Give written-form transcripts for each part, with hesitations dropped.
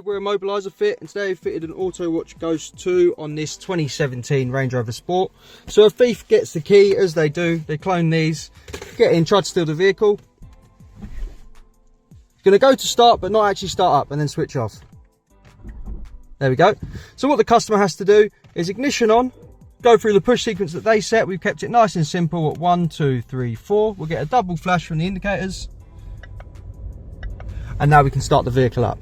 We're Immobiliser Fit, and today we fitted an Autowatch Ghost 2 on this 2017 Range Rover Sport. So a thief gets the key, as they do, they clone these, get in, try to steal the vehicle. Going to go to start, but not actually start up, and then switch off. There we go. So what the customer has to do is ignition on, go through the push sequence that they set. We've kept it nice and simple at 1, 2, 3, 4. We'll get a double flash from the indicators. And now we can start the vehicle up.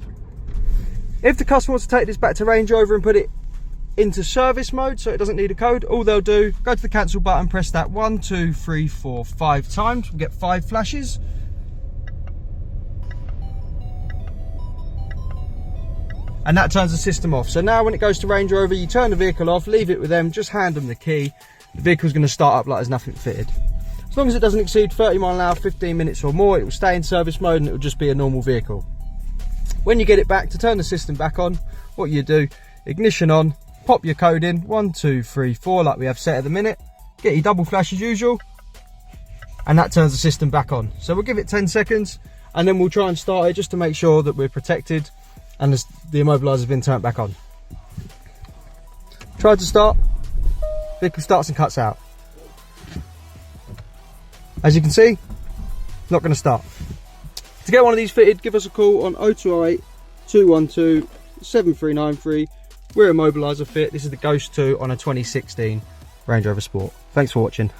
If the customer wants to take this back to Range Rover and put it into service mode so it doesn't need a code, all they'll do, go to the cancel button, press that 1, 2, 3, 4, 5 times. We'll get 5 flashes. And that turns the system off. So now when it goes to Range Rover, you turn the vehicle off, leave it with them, just hand them the key. The vehicle's going to start up like there's nothing fitted. As long as it doesn't exceed 30 miles an hour, 15 minutes or more, it will stay in service mode and it will just be a normal vehicle. When you get it back, to turn the system back on, what you do, ignition on, pop your code in, 1, 2, 3, 4, like we have set at the minute, get your double flash as usual, and that turns the system back on. So we'll give it 10 seconds, and then we'll try and start it just to make sure that we're protected, and the immobiliser's been turned back on. Try to start, vehicle starts and cuts out. As you can see, not going to start. To get one of these fitted, give us a call on 0208 212 7393. We're Immobiliser Fit. This is the Ghost 2 on a 2016 Range Rover Sport. Thanks for watching.